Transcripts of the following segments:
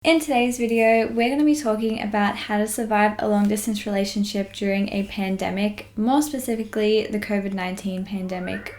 In today's video, we're going to be talking about how to survive a long-distance relationship during a pandemic, more specifically the COVID-19 pandemic.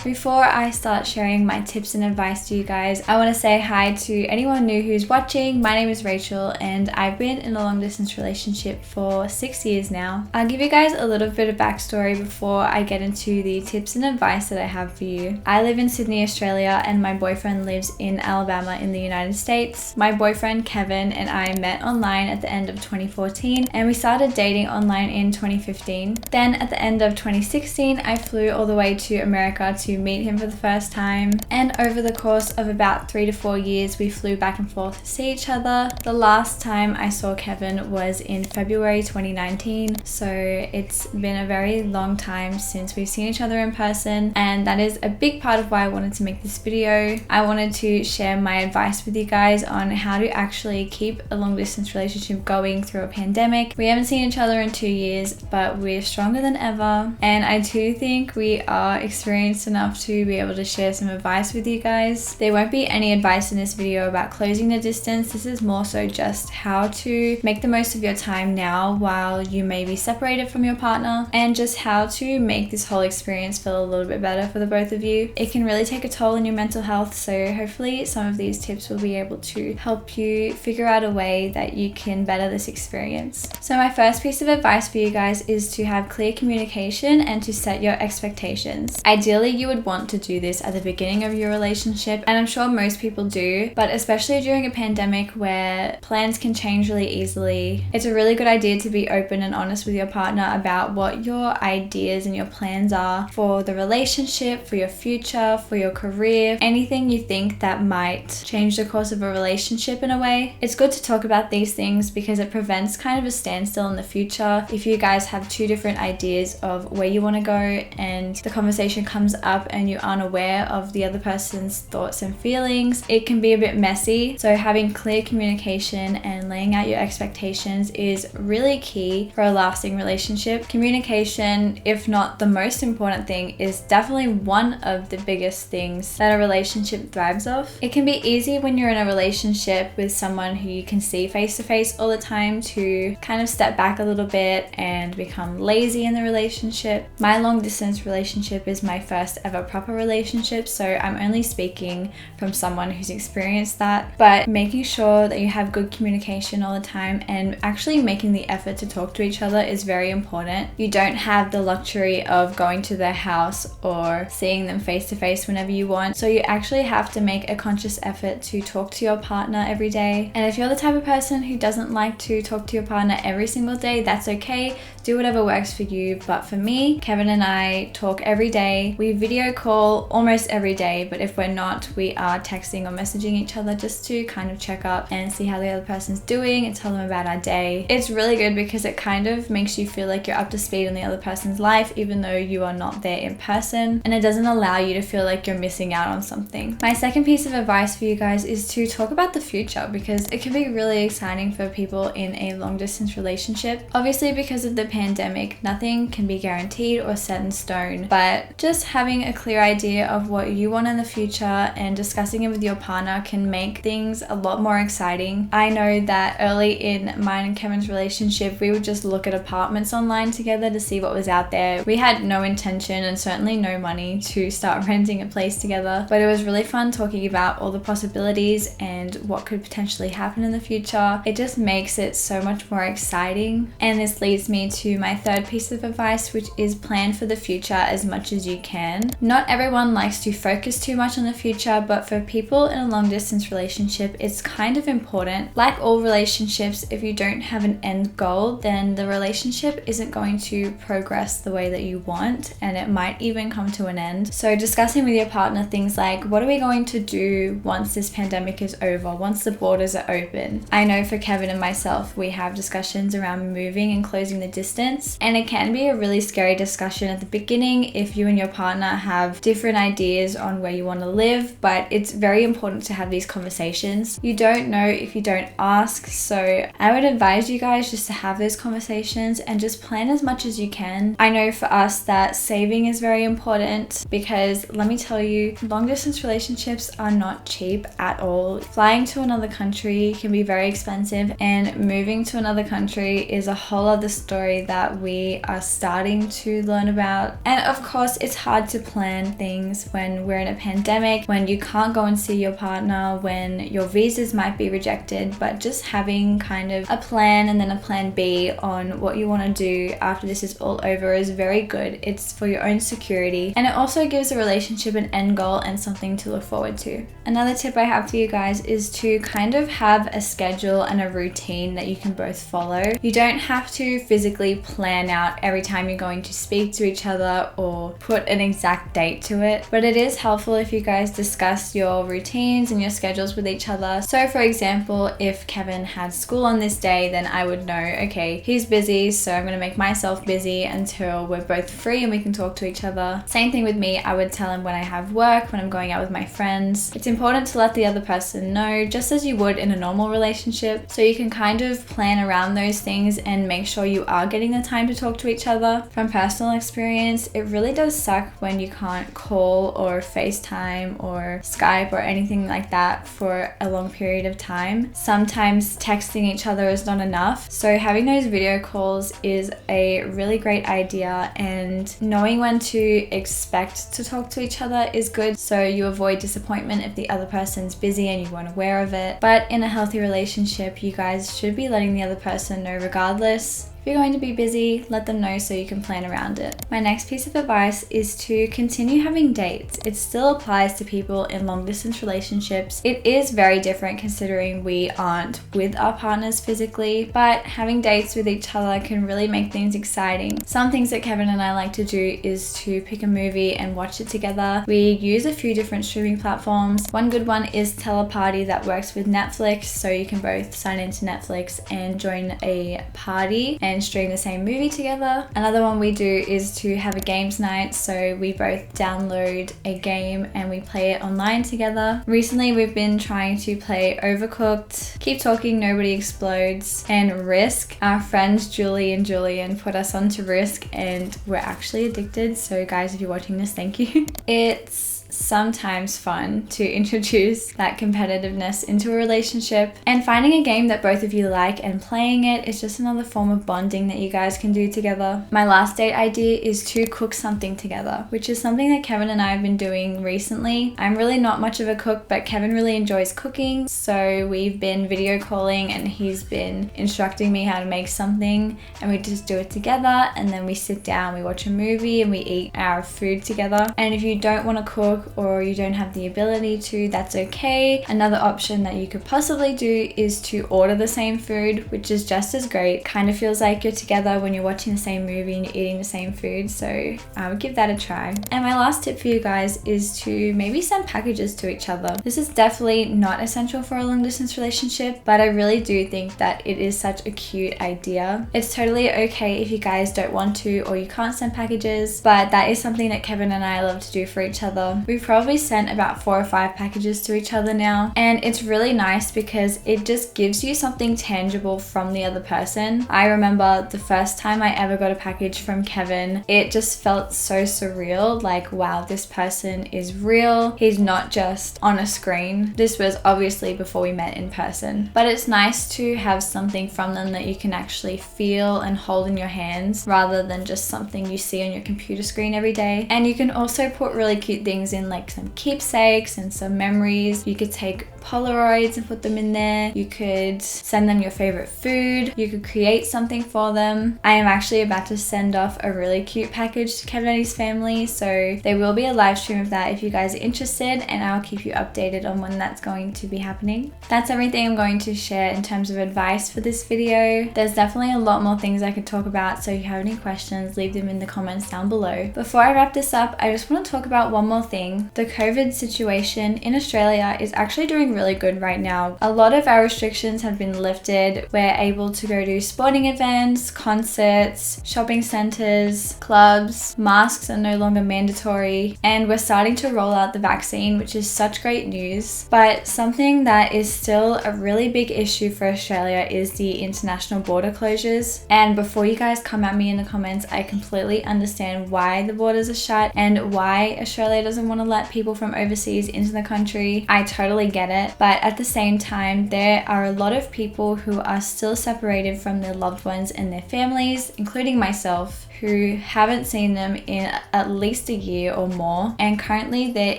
Before I start sharing my tips and advice to you guys, I want to say hi to anyone new who's watching. My name is Rachel and I've been in a long distance relationship for 6 years now. I'll give you guys a little bit of backstory before I get into the tips and advice that I have for you. I live in Sydney, Australia, and my boyfriend lives in Alabama in the United States. My boyfriend Kevin and I met online at the end of 2014 and we started dating online in 2015. Then at the end of 2016, I flew all the way to America to meet him for the first time, and over the course of about 3 to 4 years we flew back and forth to see each other. The last time I saw Kevin was in February 2019, so it's been a very long time since we've seen each other in person, and that is a big part of why I wanted to make this video. I wanted to share my advice with you guys on how to actually keep a long distance relationship going through a pandemic. We haven't seen each other in 2 years, but we're stronger than ever, and I do think we are experienced enough to be able to share some advice with you guys. There won't be any advice in this video about closing the distance. This is more so just how to make the most of your time now while you may be separated from your partner, and just how to make this whole experience feel a little bit better for the both of you. It can really take a toll on your mental health, so hopefully some of these tips will be able to help you figure out a way that you can better this experience. So my first piece of advice for you guys is to have clear communication and to set your expectations. Ideally, you would want to do this at the beginning of your relationship, and I'm sure most people do, but especially during a pandemic where plans can change really easily, it's a really good idea to be open and honest with your partner about what your ideas and your plans are for the relationship, for your future, for your career, anything you think that might change the course of a relationship in a way. It's good to talk about these things because it prevents kind of a standstill in the future. If you guys have two different ideas of where you want to go and the conversation comes up and you aren't aware of the other person's thoughts and feelings, it can be a bit messy. So having clear communication and laying out your expectations is really key for a lasting relationship. Communication, if not the most important thing, is definitely one of the biggest things that a relationship thrives off. It can be easy when you're in a relationship with someone who you can see face to face all the time to kind of step back a little bit and become lazy in the relationship. My long distance relationship is my first ever proper relationship, so I'm only speaking from someone who's experienced that. But making sure that you have good communication all the time and actually making the effort to talk to each other is very important. You don't have the luxury of going to their house or seeing them face to face whenever you want, so you actually have to make a conscious effort to talk to your partner every day. And if you're the type of person who doesn't like to talk to your partner every single day, that's okay. Do whatever works for you. But for me, Kevin and I talk every day. We video call almost every day, but if we're not, we are texting or messaging each other just to kind of check up and see how the other person's doing and tell them about our day. It's really good because it kind of makes you feel like you're up to speed on the other person's life even though you are not there in person, and it doesn't allow you to feel like you're missing out on something. My second piece of advice for you guys is to talk about the future, because it can be really exciting for people in a long distance relationship. Obviously, because of the pandemic, nothing can be guaranteed or set in stone, but just having a clear idea of what you want in the future and discussing it with your partner can make things a lot more exciting. I know that early in mine and Kevin's relationship, we would just look at apartments online together to see what was out there. We had no intention and certainly no money to start renting a place together, but it was really fun talking about all the possibilities and what could potentially happen in the future. It just makes it so much more exciting. And this leads me to my third piece of advice, which is plan for the future as much as you can. Not everyone likes to focus too much on the future, but for people in a long distance relationship, it's kind of important. Like all relationships, if you don't have an end goal, then the relationship isn't going to progress the way that you want, and it might even come to an end. So discussing with your partner things like, what are we going to do once this pandemic is over, once the borders are open? I know for Kevin and myself, we have discussions around moving and closing the distance distance. And it can be a really scary discussion at the beginning if you and your partner have different ideas on where you want to live, but it's very important to have these conversations. You don't know if you don't ask, so I would advise you guys just to have those conversations and just plan as much as you can. I know for us that saving is very important because let me tell you, long distance relationships are not cheap at all. Flying to another country can be very expensive, and moving to another country is a whole other story that we are starting to learn about. And of course, it's hard to plan things when we're in a pandemic, when you can't go and see your partner, when your visas might be rejected, but just having kind of a plan and then a plan B on what you want to do after this is all over is very good. It's for your own security, and it also gives a relationship an end goal and something to look forward to. Another tip I have for you guys is to kind of have a schedule and a routine that you can both follow. You don't have to physically plan out every time you're going to speak to each other or put an exact date to it, but it is helpful if you guys discuss your routines and your schedules with each other. So for example, if Kevin had school on this day, then I would know, okay, he's busy, so I'm going to make myself busy until we're both free and we can talk to each other. Same thing with me, I would tell him when I have work, when I'm going out with my friends. It's important to let the other person know, just as you would in a normal relationship, so you can kind of plan around those things and make sure you are getting the time to talk to each other. From personal experience, it really does suck when you can't call or FaceTime or Skype or anything like that for a long period of time. Sometimes texting each other is not enough, so having those video calls is a really great idea, and knowing when to expect to talk to each other is good, so you avoid disappointment if the other person's busy and you weren't aware of it. But in a healthy relationship, you guys should be letting the other person know regardless. If you're going to be busy, let them know so you can plan around it. My next piece of advice is to continue having dates. It still applies to people in long distance relationships. It is very different considering we aren't with our partners physically, but having dates with each other can really make things exciting. Some things that Kevin and I like to do is to pick a movie and watch it together. We use a few different streaming platforms. One good one is Teleparty that works with Netflix, so you can both sign into Netflix and join a party and stream the same movie together. Another one we do is to have a games night, so we both download a game and we play it online together. Recently we've been trying to play Overcooked, Keep Talking Nobody Explodes, and Risk. Our friends Julie and Julian put us onto Risk and we're actually addicted, so guys, if you're watching this, thank you. It's sometimes fun to introduce that competitiveness into a relationship, and finding a game that both of you like and playing it is just another form of bonding that you guys can do together. My last date idea is to cook something together, which is something that Kevin and I have been doing recently. I'm really not much of a cook, but Kevin really enjoys cooking, so we've been video calling and he's been instructing me how to make something, and we just do it together, and then we sit down, we watch a movie and we eat our food together. And if you don't want to cook or you don't have the ability to, that's okay. Another option that you could possibly do is to order the same food, which is just as great. Kind of feels like you're together when you're watching the same movie and you're eating the same food, so I would give that a try. And my last tip for you guys is to maybe send packages to each other. This is definitely not essential for a long distance relationship, but I really do think that it is such a cute idea. It's totally okay if you guys don't want to or you can't send packages, but that is something that Kevin and I love to do for each other. We've probably sent about 4 or 5 packages to each other now, and it's really nice because it just gives you something tangible from the other person. I remember the first time I ever got a package from Kevin, it just felt so surreal, like wow, this person is real. He's not just on a screen. This was obviously before we met in person, but it's nice to have something from them that you can actually feel and hold in your hands rather than just something you see on your computer screen every day. And you can also put really cute things in, like some keepsakes and some memories. You could take Polaroids and put them in there. You could send them your favorite food. You could create something for them. I am actually about to send off a really cute package to Kevin and his family, so there will be a live stream of that if you guys are interested, and I'll keep you updated on when that's going to be happening. That's everything I'm going to share in terms of advice for this video. There's definitely a lot more things I could talk about, so if you have any questions, leave them in the comments down below. Before I wrap this up, I just want to talk about one more thing. The COVID situation in Australia is actually doing looking really good right now. A lot of our restrictions have been lifted. We're able to go to sporting events, concerts, shopping centers, clubs. Masks are no longer mandatory, and we're starting to roll out the vaccine, which is such great news. But something that is still a really big issue for Australia is the international border closures. And before you guys come at me in the comments, I completely understand why the borders are shut and why Australia doesn't want to let people from overseas into the country. I totally get it, but at the same time, there are a lot of people who are still separated from their loved ones and their families, including myself, who haven't seen them in at least a year or more. And currently there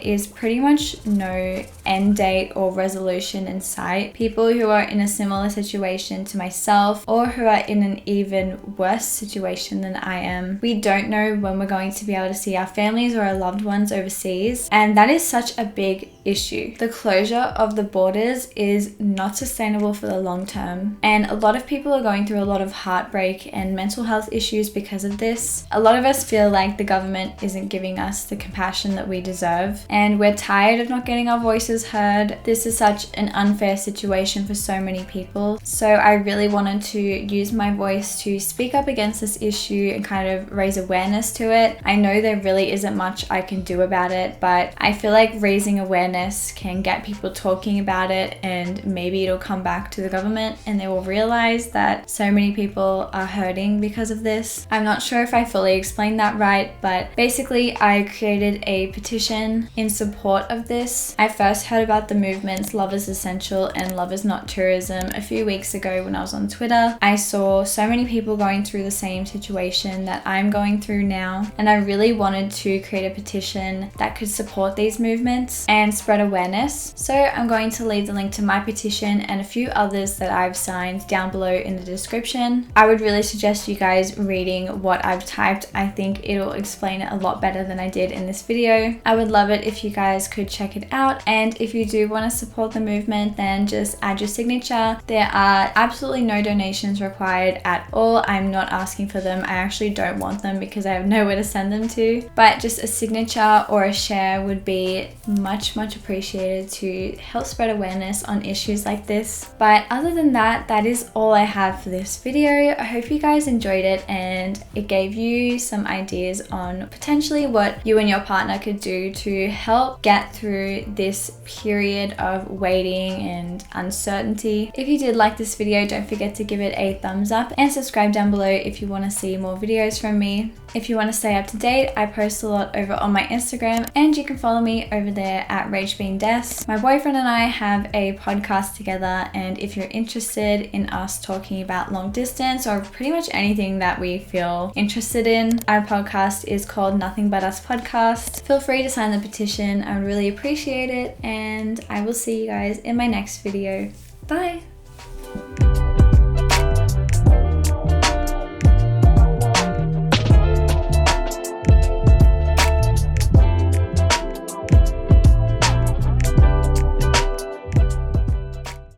is pretty much no end date or resolution in sight. People who are in a similar situation to myself, or who are in an even worse situation than I am, we don't know when we're going to be able to see our families or our loved ones overseas. And that is such a big issue. The closure of the borders is not sustainable for the long term. And a lot of people are going through a lot of heartbreak and mental health issues because of this. A lot of us feel like the government isn't giving us the compassion that we deserve, and we're tired of not getting our voices heard. This is such an unfair situation for so many people. So I really wanted to use my voice to speak up against this issue and kind of raise awareness to it. I know there really isn't much I can do about it, but I feel like raising awareness can get people talking about it, and maybe it'll come back to the government and they will realize that so many people are hurting because of this. I'm not sure if I fully explained that right, but basically I created a petition in support of this. I first heard about the movements Love is Essential and Love is Not Tourism a few weeks ago when I was on Twitter. I saw so many people going through the same situation that I'm going through now, and I really wanted to create a petition that could support these movements and spread awareness. So I'm going to leave the link to my petition and a few others that I've signed down below in the description. I would really suggest you guys reading what I've typed. I think it'll explain it a lot better than I did in this video. I would love it if you guys could check it out, and if you do want to support the movement, then just add your signature. There are absolutely no donations required at all. I'm not asking for them. I actually don't want them because I have nowhere to send them to, but just a signature or a share would be much appreciated to help spread awareness on issues like this. But other than that, that is all I have for this video. I hope you guys enjoyed it and it gave you some ideas on potentially what you and your partner could do to help get through this period of waiting and uncertainty. If you did like this video, don't forget to give it a thumbs up and subscribe down below if you want to see more videos from me. If you want to stay up to date, I post a lot over on my Instagram, and you can follow me over there at RachBeingDes. My boyfriend and I have a podcast together, and if you're interested in us talking about long distance or pretty much anything that we feel interested in, our podcast is called Nothing But Us Podcast. Feel free to sign the petition. I would really appreciate it, and I will see you guys in my next video. Bye!